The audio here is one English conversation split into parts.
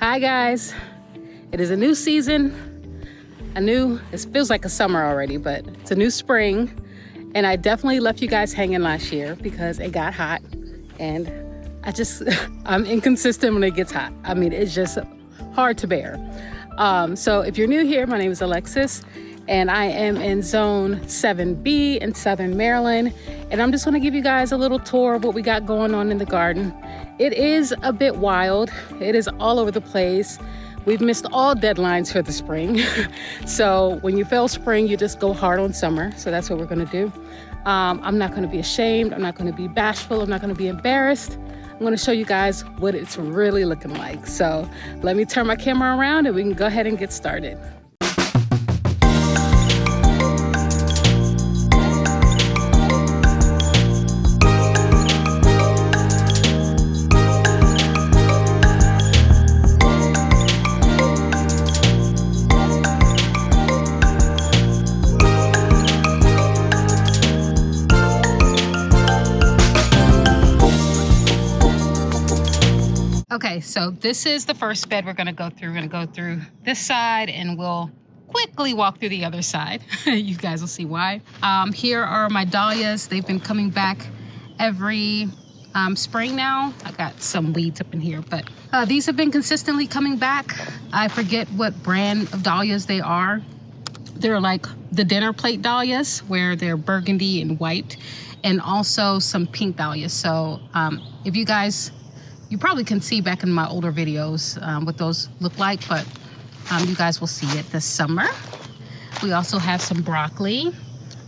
Hi guys, it is a new season, it feels like a summer already, but it's a new spring. And I definitely left you guys hanging last year because it got hot and I'm inconsistent when it gets hot. I mean, it's just hard to bear. So if you're new here, my name is Alexis and I am in zone 7B in Southern Maryland. And I'm just gonna give you guys a little tour of what we got going on in the garden. It is a bit wild. It is all over the place. We've missed all deadlines for the spring. So when you fail spring, you just go hard on summer. So that's what we're gonna do. I'm not gonna be ashamed. I'm not gonna be bashful. I'm not gonna be embarrassed. I'm gonna show you guys what it's really looking like. So let me turn my camera around and we can go ahead and get started. Okay, so this is the first bed we're gonna go through. We're gonna go through this side and we'll quickly walk through the other side. You guys will see why. Here are my dahlias. They've been coming back every spring now. I got some weeds up in here, but these have been consistently coming back. I forget what brand of dahlias they are. They're like the dinner plate dahlias where they're burgundy and white, and also some pink dahlias. So if you guys, you probably can see back in my older videos what those look like, but you guys will see it this summer. We also have some broccoli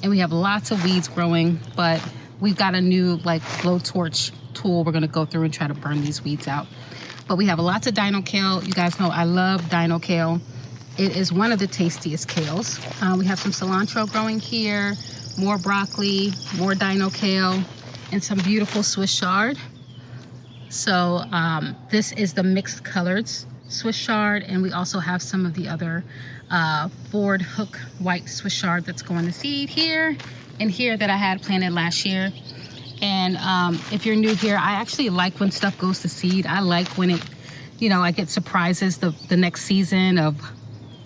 and we have lots of weeds growing, but we've got a new like blowtorch tool. We're gonna go through and try to burn these weeds out. But we have lots of dino kale. You guys know I love dino kale. It is one of the tastiest kales. We have some cilantro growing here, more broccoli, more dino kale, and some beautiful Swiss chard. So this is the mixed colors Swiss chard, and we also have some of the other Ford Hook white Swiss chard that's going to seed here and here that I had planted last year. And if you're new here, I actually like when stuff goes to seed. I like when it, you know, I get surprises the next season of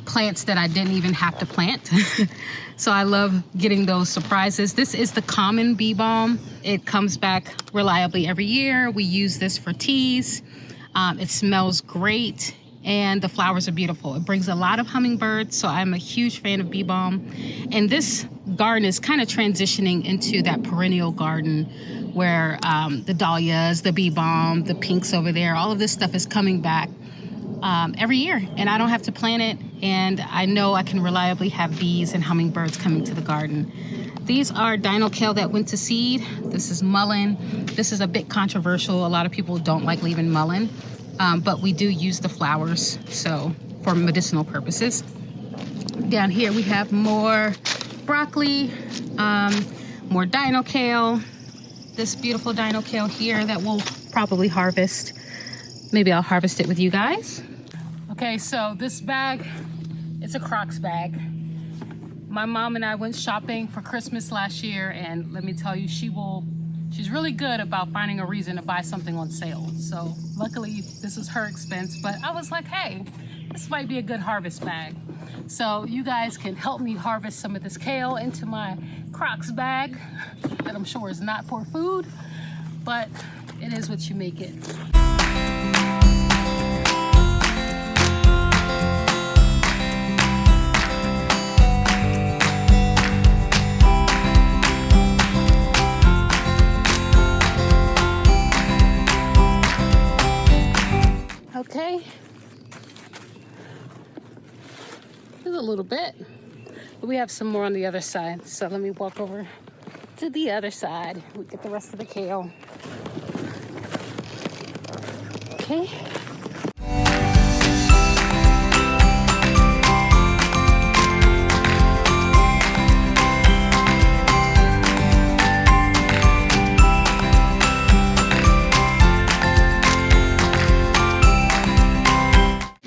plants that I didn't even have to plant. So I love getting those surprises. This is the common bee balm. It comes back reliably every year. We use this for teas. It smells great and the flowers are beautiful. It brings a lot of hummingbirds, so I'm a huge fan of bee balm. And this garden is kind of transitioning into that perennial garden where the dahlias, the bee balm, the pinks over there, all of this stuff is coming back every year, and I don't have to plant it, and I know I can reliably have bees and hummingbirds coming to the garden. These are dino kale that went to seed. This is mullein. This is a bit controversial. A lot of people don't like leaving mullein, but we do use the flowers, so for medicinal purposes. Down here we have more broccoli, more dino kale. This beautiful dino kale here that we'll probably harvest. Maybe I'll harvest it with you guys. Okay, so this bag, it's a Crocs bag. My mom and I went shopping for Christmas last year, and let me tell you, she's really good about finding a reason to buy something on sale. So luckily this was her expense, but I was like, hey, this might be a good harvest bag. So you guys can help me harvest some of this kale into my Crocs bag that I'm sure is not for food, but it is what you make it. Okay, there's a little bit, but we have some more on the other side. So let me walk over to the other side. We get the rest of the kale. Okay.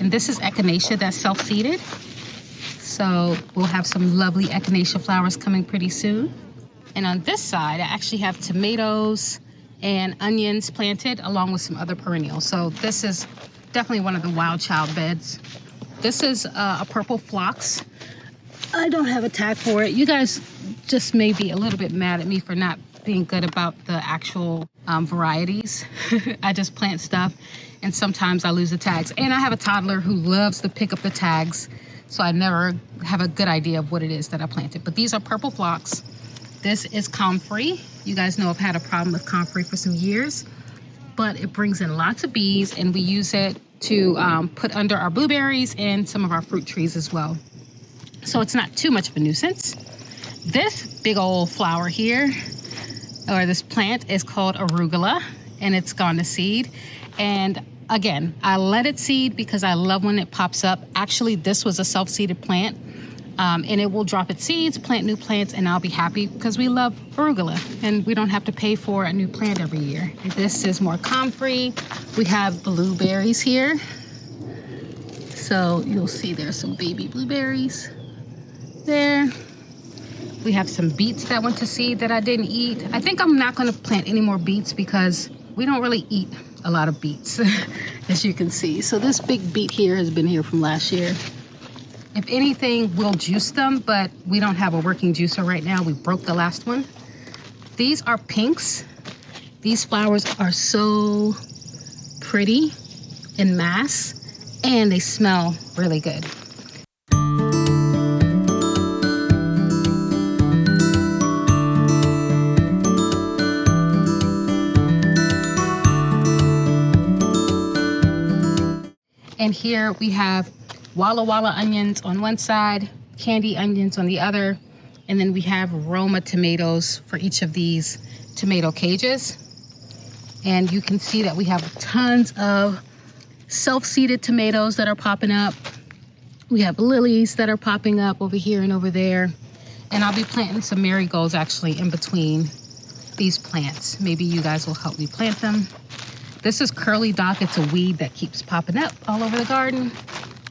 This is echinacea that's self-seeded. So we'll have some lovely echinacea flowers coming pretty soon. And on this side, I actually have tomatoes and onions planted along with some other perennials. So this is definitely one of the wild child beds. This is a purple phlox. I don't have a tag for it. You guys just may be a little bit mad at me for not being good about the actual varieties. I just plant stuff and sometimes I lose the tags. And I have a toddler who loves to pick up the tags, so I never have a good idea of what it is that I planted. But these are purple phlox. This is comfrey. You guys know I've had a problem with comfrey for some years, but it brings in lots of bees and we use it to put under our blueberries and some of our fruit trees as well. So it's not too much of a nuisance. This big old flower here, or this plant, is called arugula, and it's gone to seed. And again, I let it seed because I love when it pops up. Actually, this was a self-seeded plant, and it will drop its seeds, plant new plants, and I'll be happy because we love arugula and we don't have to pay for a new plant every year. This is more comfrey. We have blueberries here. So you'll see there's some baby blueberries there. We have some beets that went to seed that I didn't eat. I think I'm not going to plant any more beets because we don't really eat a lot of beets, as you can see. So this big beet here has been here from last year. If anything, we'll juice them, but we don't have a working juicer right now. We broke the last one. These are pinks. These flowers are so pretty in mass, and they smell really good. And here we have Walla Walla onions on one side, candy onions on the other, and then we have Roma tomatoes for each of these tomato cages. And you can see that we have tons of self-seeded tomatoes that are popping up. We have lilies that are popping up over here and over there. And I'll be planting some marigolds actually in between these plants. Maybe you guys will help me plant them. This is curly dock. It's a weed that keeps popping up all over the garden.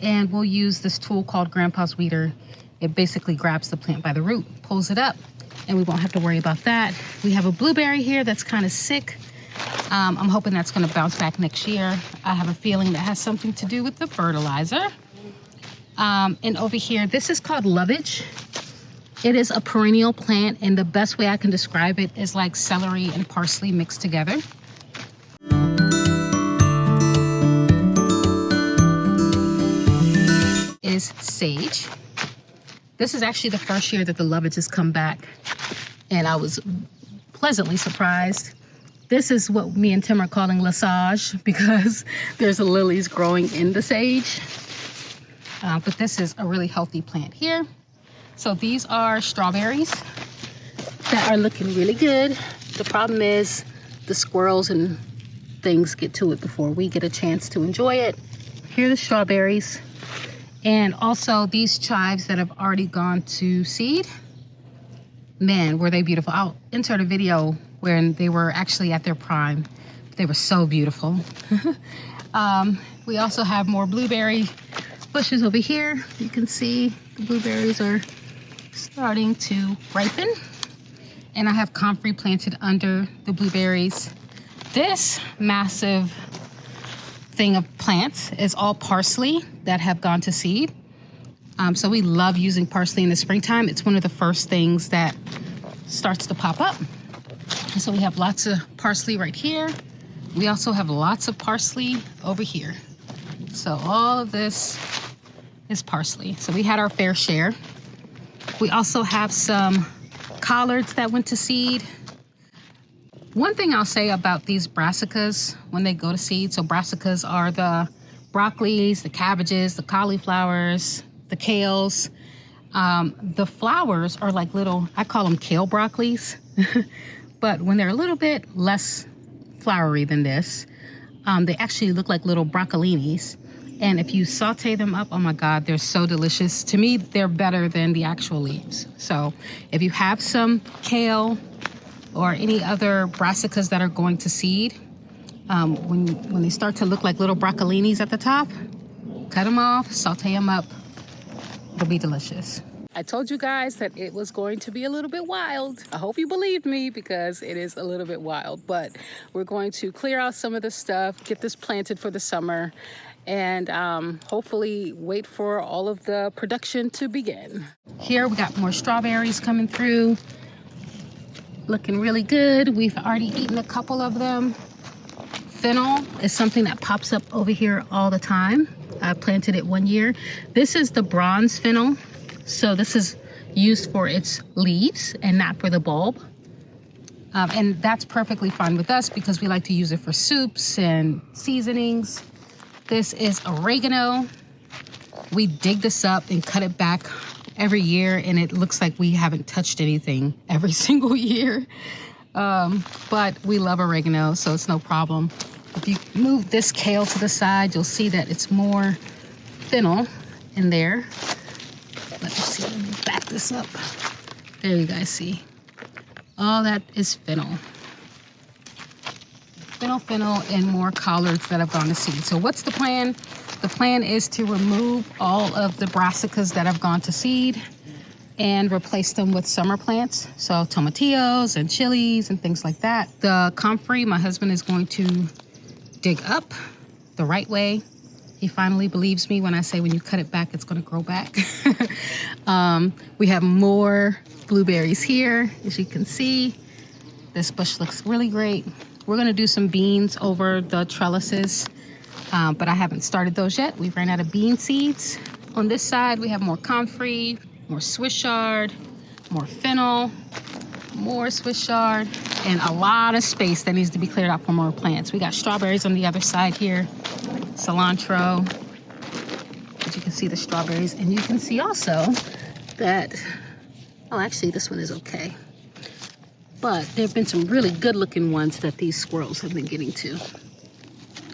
And we'll use this tool called Grandpa's Weeder. It basically grabs the plant by the root, pulls it up, and we won't have to worry about that. We have a blueberry here that's kind of sick. I'm hoping that's going to bounce back next year. I have a feeling that has something to do with the fertilizer. And over here, this is called lovage. It is a perennial plant, and the best way I can describe it is like celery and parsley mixed together. Is sage. This is actually the first year that the lovage has come back, and I was pleasantly surprised. This is what me and Tim are calling lesage because there's lilies growing in the sage. But this is a really healthy plant here. So these are strawberries that are looking really good. The problem is the squirrels and things get to it before we get a chance to enjoy it. Here are the strawberries. And also these chives that have already gone to seed. Man, were they beautiful. I'll insert a video when they were actually at their prime. They were so beautiful. We also have more blueberry bushes over here. You can see the blueberries are starting to ripen. And I have comfrey planted under the blueberries. This massive thing of plants is all parsley that have gone to seed. So we love using parsley in the springtime. It's one of the first things that starts to pop up. And so we have lots of parsley right here. We also have lots of parsley over here. So all of this is parsley. So we had our fair share. We also have some collards that went to seed. One thing I'll say about these brassicas when they go to seed, so brassicas are the broccolis, the cabbages, the cauliflowers, the kales. The flowers are like little, I call them kale broccolis, but when they're a little bit less flowery than this, they actually look like little broccolinis. And if you saute them up, oh my God, they're so delicious. To me, they're better than the actual leaves. So if you have some kale or any other brassicas that are going to seed, when they start to look like little broccolinis at the top, cut them off, saute them up. It'll be delicious. I told you guys that it was going to be a little bit wild. I hope you believed me because it is a little bit wild, but we're going to clear out some of the stuff, get this planted for the summer, and hopefully wait for all of the production to begin. Here we got more strawberries coming through. Looking really good. We've already eaten a couple of them. Fennel is something that pops up over here all the time. I planted it 1 year. This is the bronze fennel. So this is used for its leaves and not for the bulb. And that's perfectly fine with us because we like to use it for soups and seasonings. This is oregano. We dig this up and cut it back every year, and it looks like we haven't touched anything every single year. But we love oregano, so it's no problem. If you move this kale to the side, you'll see that it's more fennel in there. Let me see, let me back this up. There you guys see. All that is fennel. Fennel, and more collards that have gone to seed. So what's the plan? The plan is to remove all of the brassicas that have gone to seed and replace them with summer plants. So tomatillos and chilies and things like that. The comfrey, my husband is going to dig up the right way. He finally believes me when I say when you cut it back, it's going to grow back. We have more blueberries here, as you can see. This bush looks really great. We're going to do some beans over the trellises, but I haven't started those yet. We ran out of bean seeds. On this side, we have more comfrey, more Swiss chard, more fennel, more Swiss chard, and a lot of space that needs to be cleared out for more plants. We got strawberries on the other side here, cilantro. As you can see the strawberries, and you can see also that, oh, actually this one is okay. But there have been some really good looking ones that these squirrels have been getting to.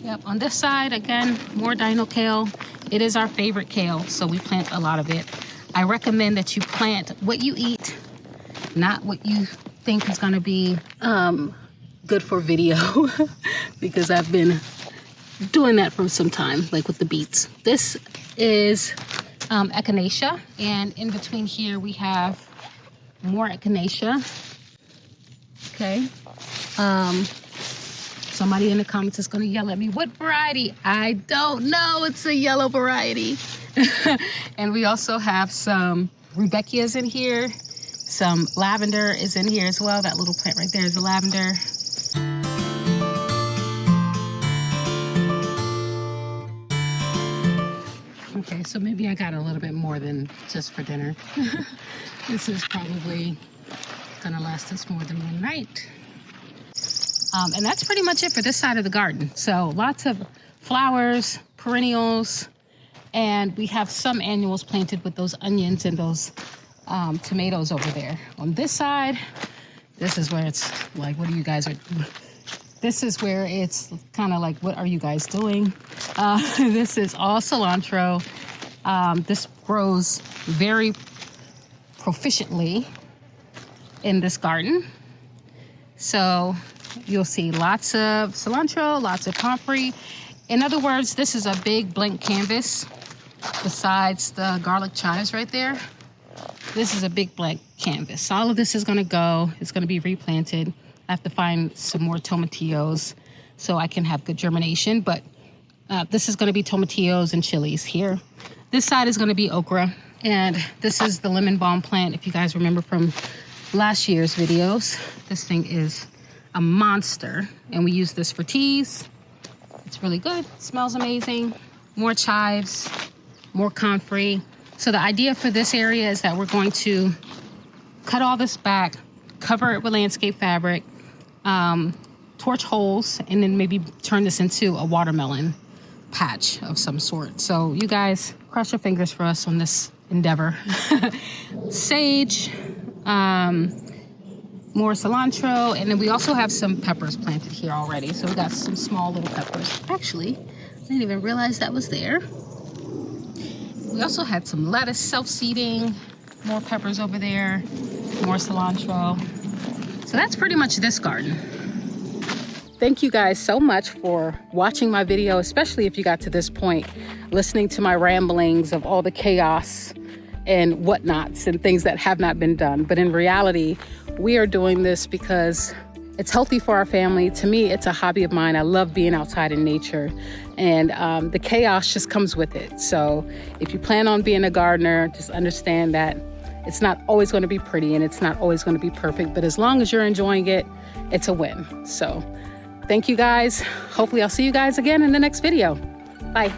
Yep, on this side, again, more dino kale. It is our favorite kale, so we plant a lot of it. I recommend that you plant what you eat, not what you think is gonna be good for video, because I've been doing that for some time, like with the beets. This is echinacea, and in between here we have more echinacea. Okay. Somebody in the comments is going to yell at me, what variety? I don't know. It's a yellow variety. And we also have some rudbeckias in here. Some lavender is in here as well. That little plant right there is a lavender. Okay, so maybe I got a little bit more than just for dinner. This is probably gonna last us more than one night. And that's pretty much it for this side of the garden. So lots of flowers, perennials, and we have some annuals planted with those onions and those tomatoes over there. On this side, this is where it's like, what are you guys this is where it's kind of like, what are you guys doing? This is all cilantro. This grows very proficiently in this garden. So you'll see lots of cilantro, lots of comfrey. In other words, this is a big blank canvas. Besides the garlic chives right there, this is a big blank canvas. All of this is gonna go, it's gonna be replanted. I have to find some more tomatillos so I can have good germination, but this is gonna be tomatillos and chilies here. This side is gonna be okra, and this is the lemon balm plant. If you guys remember from last year's videos, this thing is a monster, and we use this for teas. It's really good, smells amazing. More chives, more comfrey. So the idea for this area is that we're going to cut all this back, cover it with landscape fabric, torch holes, and then maybe turn this into a watermelon patch of some sort. So you guys cross your fingers for us on this endeavor. Sage, more cilantro, and then we also have some peppers planted here already. So we got some small little peppers. Actually, I didn't even realize that was there. We also had some lettuce self-seeding, more peppers over there, more cilantro. So that's pretty much this garden. Thank you guys so much for watching my video, especially if you got to this point, listening to my ramblings of all the chaos and whatnots and things that have not been done. But in reality, we are doing this because It's healthy for our family. To me, it's a hobby of mine. I love being outside in nature, and the chaos just comes with it. So if you plan on being a gardener, just understand that it's not always going to be pretty and it's not always going to be perfect, but as long as you're enjoying it, it's a win. So thank you guys. Hopefully I'll see you guys again in the next video. Bye.